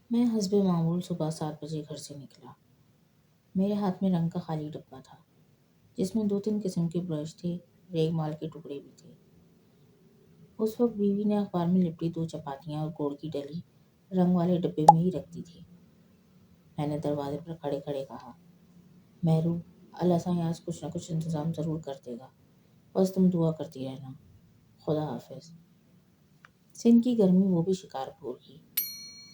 میں حسب معمول صبح 7 بجے گھر سے نکلا۔ میرے ہاتھ میں رنگ کا خالی ڈبہ تھا جس میں 2-3 قسم کے برش تھے، ریگ مال کے ٹکڑے بھی تھے۔ اس وقت بیوی نے اخبار میں لپٹی 2 چپاتیاں اور گوڑ کی ڈلی رنگ والے ڈبے میں ہی رکھ دی تھی۔ میں نے دروازے پر کھڑے کھڑے کہا، مہرو، اللہ سائیں آج کچھ نہ کچھ انتظام ضرور کر دے گا، بس تم دعا کرتی رہنا۔ خدا حافظ۔ سندھ کی گرمی وہ بھی شکار پور کی۔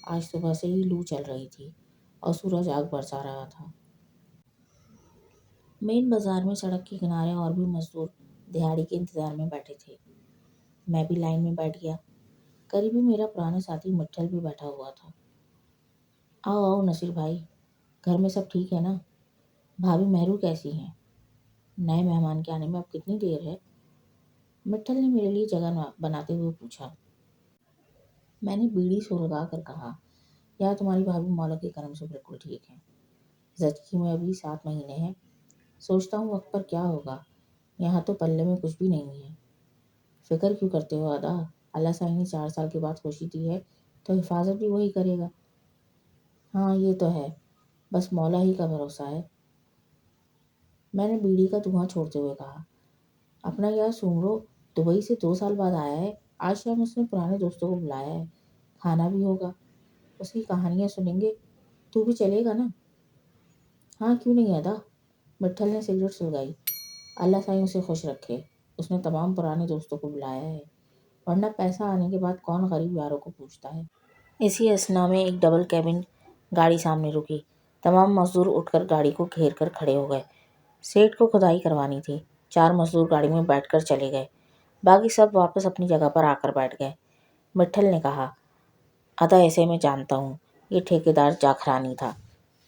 آج صبح سے ہی لو چل رہی تھی اور سورج آگ برسا رہا تھا۔ مین بازار میں سڑک کے کنارے اور بھی مزدور دہاڑی کے انتظار میں بیٹھے تھے۔ میں بھی لائن میں بیٹھ گیا۔ قریب ہی میرا پرانا ساتھی مٹھل بھی بیٹھا ہوا تھا۔ آؤ آؤ نصیر بھائی، گھر میں سب ٹھیک ہے نا؟ بھابھی مہرو کیسی ہیں؟ نئے مہمان کے آنے میں اب کتنی دیر ہے؟ مٹھل نے میرے لیے جگہ بناتے ہوئے پوچھا۔ میں نے بیڑی سلگا کر کہا، یار تمہاری بھابھی مولا کے کرم سے بالکل ٹھیک ہے۔ زچگی میں ابھی 7 مہینے ہیں۔ سوچتا ہوں وقت پر کیا ہوگا، یہاں تو پلے میں کچھ بھی نہیں ہے۔ فکر کیوں کرتے ہو ادا؟ اللہ سائیں نے 4 سال کے بعد خوشی دی ہے تو حفاظت بھی وہی کرے گا۔ ہاں یہ تو ہے، بس مولا ہی کا بھروسہ ہے۔ میں نے بیڑی کا دھواں چھوڑتے ہوئے کہا، اپنا یار سومرو دبئی سے 2 سال بعد آیا ہے۔ آج شام اس نے پرانے دوستوں کو بلایا ہے، کھانا بھی ہوگا، اس کی کہانیاں سنیں گے۔ تو بھی چلے گا نا؟ ہاں کیوں نہیں ادا۔ مٹھل نے سگریٹ سلگائی۔ اللہ سائیں اسے خوش رکھے، اس نے تمام پرانے دوستوں کو بلایا ہے، ورنہ پیسہ آنے کے بعد کون غریب یاروں کو پوچھتا ہے۔ اسی اثنا میں ایک ڈبل کیبن گاڑی سامنے رکی۔ تمام مزدور اٹھ کر گاڑی کو گھیر کر کھڑے ہو گئے۔ سیٹھ کو کھدائی کروانی تھی۔ 4 مزدور گاڑی میں بیٹھ کر چلے گئے، باقی سب واپس اپنی جگہ پر آ کر بیٹھ گئے۔ مٹھل نے کہا، ادا ایسے میں جانتا ہوں، یہ ٹھیکیدار جاکھرانی تھا،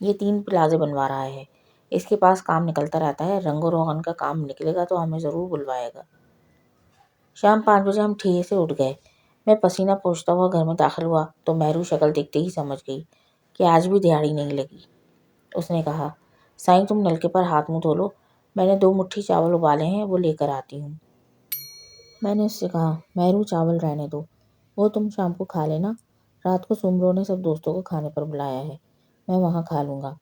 یہ 3 پلازے بنوا رہا ہے، اس کے پاس کام نکلتا رہتا ہے، رنگ و روغن کا کام نکلے گا تو ہمیں ضرور بلوائے گا۔ شام 5 بجے ہم ٹھیے سے اٹھ گئے۔ میں پسینہ پوچھتا ہوا گھر میں داخل ہوا تو مہرو شکل دیکھتے ہی سمجھ گئی کہ آج بھی دہاڑی نہیں لگی۔ اس نے کہا، سائیں تم نلکے پر ہاتھ منہ دھو لو، میں نے 2 مٹھی چاول ابالے ہیں، وہ لے کر آتی ہوں۔ میں نے اس سے کہا، مہرو چاول رہنے دو، وہ تم شام کو کھا لینا، رات کو سومرو نے سب دوستوں کو کھانے پر بلایا ہے، میں وہاں کھا لوں گا،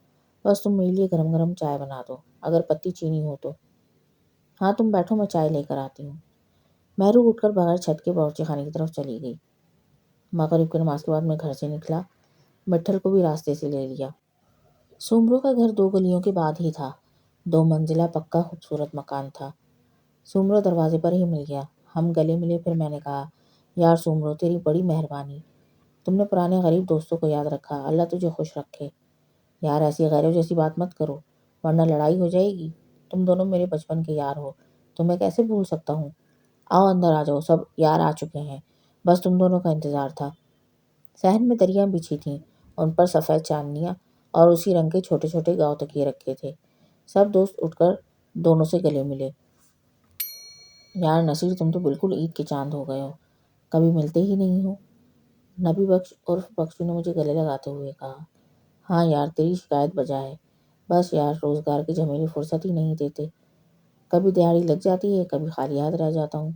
بس تم میرے لیے گرم گرم چائے بنا دو، اگر پتی چینی ہو تو۔ ہاں تم بیٹھو، میں چائے لے کر آتی ہوں۔ مہرو اٹھ کر بغیر چھت کے باورچی خانے کی طرف چلی گئی۔ مغرب کی نماز کے بعد میں گھر سے نکلا، مٹھل کو بھی راستے سے لے لیا۔ سومرو کا گھر 2 گلیوں کے بعد ہی تھا، 2 منزلہ پکا خوبصورت مکان تھا۔ سومرو دروازے پر ہی مل گیا، ہم گلے ملے، پھر میں نے کہا، یار سومرو تیری بڑی مہربانی، تم نے پرانے غریب دوستوں کو یاد رکھا، اللہ تجھے خوش رکھے۔ یار ایسی غیروں جیسی بات مت کرو ورنہ لڑائی ہو جائے گی، تم دونوں میرے بچپن کے یار ہو، تمہیں کیسے بھول سکتا ہوں۔ آؤ اندر آ جاؤ، سب یار آ چکے ہیں، بس تم دونوں کا انتظار تھا۔ صحن میں دریاں بچھی تھیں، ان پر سفید چاندنیاں اور اسی رنگ کے چھوٹے چھوٹے گاؤ تکیے رکھے تھے۔ سب دوست اٹھ کر دونوں سے گلے ملے۔ یار نصیر تم تو بالکل عید کے چاند ہو گئے ہو، کبھی ملتے ہی نہیں ہو۔ نبی بخش عرف بخشو نے مجھے گلے لگاتے ہوئے کہا، ہاں یار تیری شکایت بجا ہے، بس یار روزگار کے جھمیلے فرصت ہی نہیں دیتے، کبھی دیہڑی لگ جاتی ہے، کبھی خالی ہاتھ رہ جاتا ہوں۔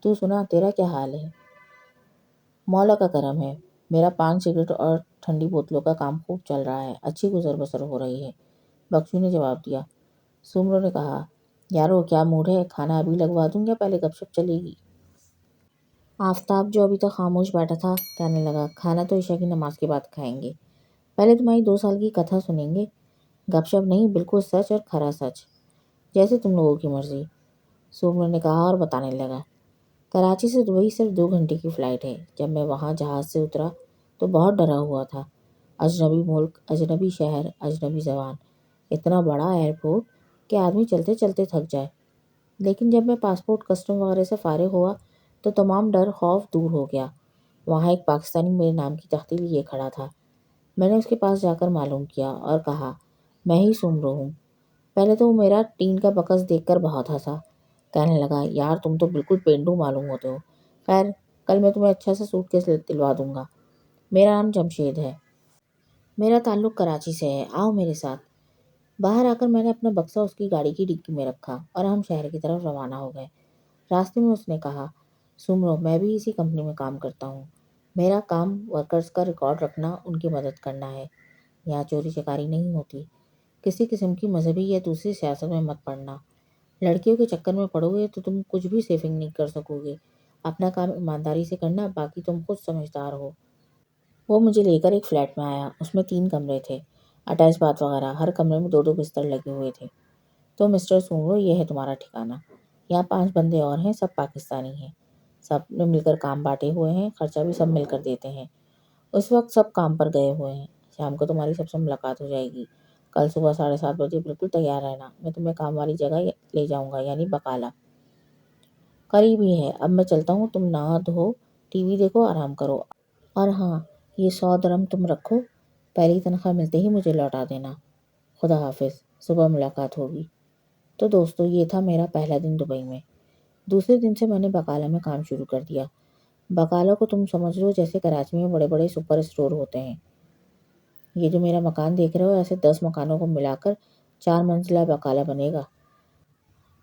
تو سنا تیرا کیا حال ہے؟ مولا کا کرم ہے، میرا پان سگریٹ اور ٹھنڈی بوتلوں کا کام خوب چل رہا ہے، اچھی گزر بسر ہو رہی ہے، بخشو نے جواب دیا۔ سومرو نے کہا، یارو کیا موڈ ہے، کھانا ابھی لگوا دوں یا پہلے گپ شپ چلے گی؟ آفتاب جو ابھی تک خاموش بیٹھا تھا کہنے لگا، کھانا تو عشاء کی نماز کے بعد کھائیں گے، پہلے تمہاری 2 سال کی کتھا سنیں گے، گپ شپ نہیں، بالکل سچ اور کھرا سچ، جیسے تم لوگوں کی مرضی۔ سومرو نے کہا اور بتانے لگا، کراچی سے دبئی صرف 2 گھنٹے کی فلائٹ ہے، جب میں وہاں جہاز سے اترا تو بہت ڈرا ہوا تھا، اجنبی ملک، اجنبی شہر، اجنبی زبان، اتنا بڑا ایئرپورٹ کہ آدمی چلتے چلتے تھک جائے، لیکن جب میں پاسپورٹ کسٹم وغیرہ سے فارغ ہوا تو تمام ڈر خوف دور ہو گیا۔ وہاں ایک پاکستانی میرے نام کی تختی لیے کھڑا تھا، میں نے اس کے پاس جا کر معلوم کیا اور کہا، میں ہی سومرو ہوں۔ پہلے تو وہ میرا ٹین کا بکس دیکھ کر بہت ہنسا، کہنے لگا، یار تم تو بالکل پینڈو معلوم ہوتے ہو، خیر کل میں تمہیں اچھا سا سوٹ کیس دلوا دوں گا، میرا نام جمشید ہے، میرا تعلق کراچی سے ہے، آؤ میرے ساتھ۔ باہر آ کر میں نے اپنا بکسا اس کی گاڑی کی ڈگی میں رکھا اور ہم شہر کی طرف روانہ ہو گئے۔ راستے میں اس نے کہا، سومرو میں بھی اسی کمپنی میں کام کرتا ہوں، میرا کام ورکرز کا ریکارڈ رکھنا، ان کی مدد کرنا ہے۔ یہاں چوری چکاری نہیں ہوتی۔ کسی قسم کی مذہبی یا دوسری سیاست میں مت پڑنا۔ لڑکیوں کے چکر میں پڑو گے تو تم کچھ بھی سیونگ نہیں کر سکو گے۔ اپنا کام ایمانداری سے کرنا، باقی تم خود سمجھدار ہو۔ وہ مجھے لے کر ایک فلیٹ میں آیا۔ اس میں 3 کمرے تھے، اٹیچ باتھ وغیرہ۔ ہر کمرے میں 2 بستر لگے ہوئے تھے۔ تو مسٹر سومرو، یہ ہے تمہارا ٹھکانہ۔ یہاں 5 بندے اور ہیں، سب پاکستانی ہیں۔ سب نے مل کر کام بانٹے ہوئے ہیں، خرچہ بھی سب مل کر دیتے ہیں۔ اس وقت سب کام پر گئے ہوئے ہیں۔ شام کو تمہاری سب سے ملاقات ہو جائے گی۔ کل صبح 7:30 بجے بالکل تیار رہنا۔ میں تمہیں کام والی جگہ لے جاؤں گا، یعنی بقالہ۔ قریب ہی ہے۔ اب میں چلتا ہوں، تم نہا دھو، ٹی وی دیکھو، آرام کرو۔ اور ہاں، یہ 100 درہم تم رکھو، پہلی تنخواہ ملتے ہی مجھے لوٹا دینا۔ خدا حافظ، صبح ملاقات ہوگی۔ تو دوستو، یہ تھا میرا پہلا دن دبئی میں۔ دوسرے دن سے میں نے بقالہ میں کام شروع کر دیا۔ بقالہ کو تم سمجھ لو جیسے کراچی میں بڑے بڑے سپر اسٹور ہوتے ہیں۔ یہ جو میرا مکان دیکھ رہے ہو، ایسے 10 مکانوں کو ملا کر 4 منزلہ بقالہ بنے گا۔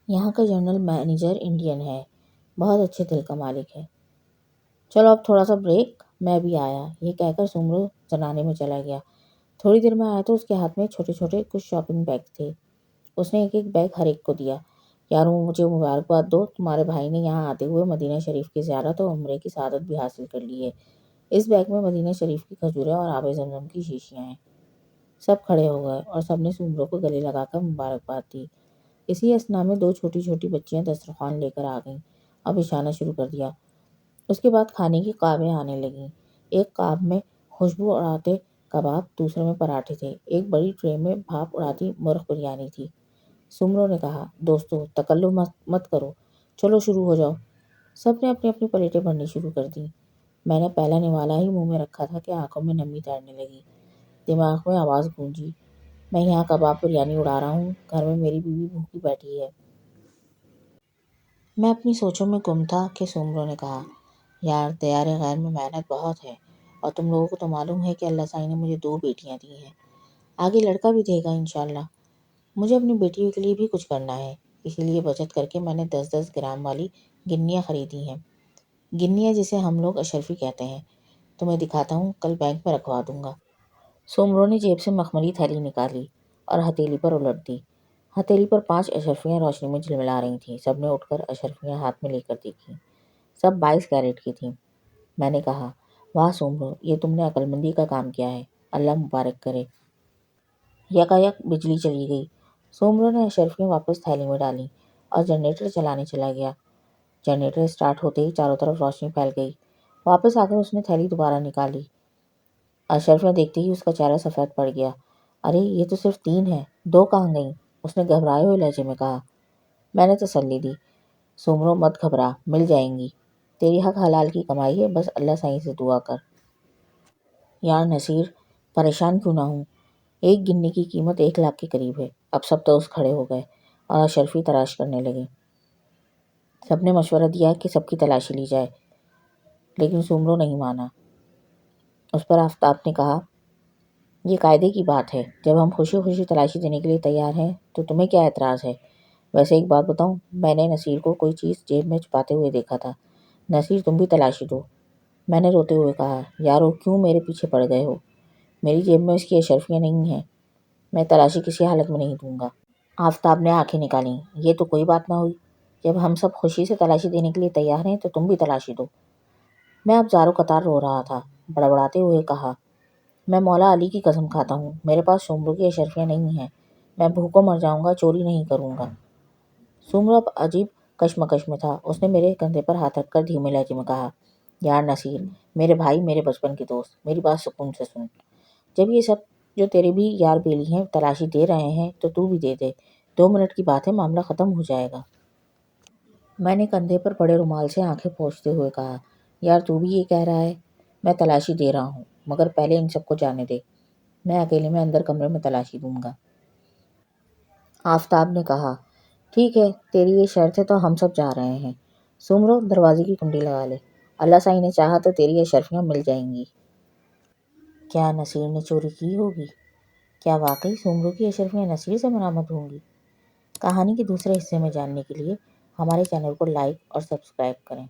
یہاں کا جنرل مینیجر انڈین ہے، بہت اچھے دل کا مالک ہے۔ چلو اب تھوڑا سا بریک، میں بھی آیا، یہ کہہ کر سومرو زنانے میں چلا گیا۔ تھوڑی دیر میں آیا تو اس کے ہاتھ میں چھوٹے چھوٹے کچھ شاپنگ بیگ تھے۔ اس نے ایک بیگ ہر ایک کو دیا۔ یارو، مجھے مبارکباد دو، تمہارے بھائی نے یہاں آتے ہوئے مدینہ شریف کی زیارت اور عمرے کی سعادت بھی حاصل کر لی ہے۔ اس بیگ میں مدینہ شریف کی کھجوریں اور آب زمزم کی شیشیاں ہیں۔ سب کھڑے ہو گئے اور سب نے سومرو کو گلے لگا کر مبارکباد دی۔ اسی اثنا میں 2 چھوٹی چھوٹی بچیاں دسترخوان لے کر آ گئیں اور بچھانا شروع کر دیا۔ اس کے بعد کھانے کی قابیں آنے لگیں۔ ایک قاب میں خوشبو اڑاتے کباب، دوسرے میں پراٹھے تھے، ایک بڑی ٹرے میں بھاپ اڑاتی مرغ بریانی تھی۔ سومرو نے کہا، دوستو تکلف مت کرو، چلو شروع ہو جاؤ۔ سب نے اپنی اپنی پلیٹیں بھرنی شروع کر دیں۔ میں نے پہلا نوالا ہی منہ میں رکھا تھا کہ آنکھوں میں نمی تیرنے لگی، دماغ میں آواز گونجی، میں یہاں کباب بریانی اڑا رہا ہوں، گھر میں میری بیوی بھوکی بیٹھی ہے۔ میں اپنی سوچوں میں گم تھا کہ سومرو نے کہا، یار، دیار غیر میں محنت بہت ہے، اور تم لوگوں کو تو معلوم ہے کہ اللہ سائی نے مجھے 2 بیٹیاں دی ہیں، آگے لڑکا بھی دے گا انشاءاللہ۔ مجھے اپنی بیٹیوں کے لیے بھی کچھ کرنا ہے، اسی لیے بچت کر کے میں نے 10-10 گرام والی گنیاں خریدی ہیں۔ گنیاں جسے ہم لوگ اشرفی کہتے ہیں۔ تمہیں دکھاتا ہوں، کل بینک میں رکھوا دوں گا۔ سومرو نے جیب سے مخملی تھیلی نکالی اور ہتھیلی پر الٹ دی۔ ہتھیلی پر 5 اشرفیاں روشنی میں جھلملا رہی تھیں۔ سب نے اٹھ کر اشرفیاں ہاتھ میں لے کر دیکھیں۔ سب 22 کیرٹ کی تھیں۔ میں نے کہا، واہ سومرو، یہ تم نے عقل مندی کا کام کیا ہے، اللہ مبارک کرے۔ یکایک بجلی چلی گئی۔ سومرو نے اشرفیاں واپس تھیلی میں ڈالیں اور جنریٹر چلانے چلا گیا۔ جنریٹر سٹارٹ ہوتے ہی چاروں طرف روشنی پھیل گئی۔ واپس آ کر اس نے تھیلی دوبارہ نکالی۔ اشرفیاں دیکھتے ہی اس کا چہرہ سفید پڑ گیا۔ ارے، یہ تو صرف 3 ہیں، 2 کہاں گئیں؟ اس نے گھبرائے ہوئے لہجے میں کہا۔ میں نے تسلی دی، سومرو مت گھبرا، مل جائیں گی، تیری حق حلال کی کمائی ہے، بس اللہ سائیں سے دعا کر۔ یار نصیر، پریشان کیوں نہ ہوں، ایک گنی کی قیمت 1 لاکھ کے قریب ہے۔ اب سب دوست کھڑے ہو گئے اور اشرفی تلاش کرنے لگے۔ سب نے مشورہ دیا کہ سب کی تلاشی لی جائے، لیکن سومرو نہیں مانا۔ اس پر آفتاب نے کہا، یہ قاعدے کی بات ہے، جب ہم خوشی خوشی تلاشی دینے کے لیے تیار ہیں تو تمہیں کیا اعتراض ہے؟ ویسے ایک بات بتاؤں، میں نے نصیر کو کوئی چیز جیب میں چھپاتے ہوئے دیکھا تھا۔ نصیر، تم بھی تلاشی دو۔ میں نے روتے ہوئے کہا، یارو کیوں میرے پیچھے پڑ گئے ہو؟ میری جیب میں اس کی اشرفیاں نہیں ہیں، میں تلاشی کسی حالت میں نہیں دوں گا۔ آفتاب نے آنکھیں نکالیں، یہ تو کوئی بات نہ ہوئی، جب ہم سب خوشی سے تلاشی دینے کے لیے تیار ہیں تو تم بھی تلاشی دو۔ میں اب زاروں قطار رو رہا تھا، بڑبڑاتے ہوئے کہا، میں مولا علی کی قسم کھاتا ہوں، میرے پاس سومرو کی اشرفیاں نہیں ہیں، میں بھوکوں مر جاؤں گا، چوری نہیں کروں گا۔ سومرو اب عجیب کشمکش میں تھا۔ اس نے میرے کندھے پر ہاتھ رکھ کر دھیمے لہجے میں کہا، یار نصیر، میرے بھائی، میرے بچپن کے دوست، میری بات سکون سے سن۔ جب یہ سب جو تیرے بھی یار بیلی ہیں تلاشی دے رہے ہیں تو تو بھی دے دے، 2 منٹ کی بات ہے، معاملہ ختم ہو جائے گا۔ میں نے کندھے پر پڑے رومال سے آنکھیں پوچھتے ہوئے کہا، یار تو بھی یہ کہہ رہا ہے؟ میں تلاشی دے رہا ہوں، مگر پہلے ان سب کو جانے دے، میں اکیلے میں اندر کمرے میں تلاشی دوں گا۔ آفتاب نے کہا، ٹھیک ہے، تیری یہ شرط ہے تو ہم سب جا رہے ہیں۔ سومرو، دروازے کی کنڈی لگا لے، اللہ سائی نے چاہا تو تیری اشرفیاں مل جائیں گی۔ کیا نصیر نے چوری کی ہوگی؟ کیا واقعی سومرو کی اشرفیاں نصیر سے برآمد ہوں گی؟ کہانی کے دوسرے حصے میں جاننے کے لیے ہمارے چینل کو لائک اور سبسکرائب کریں۔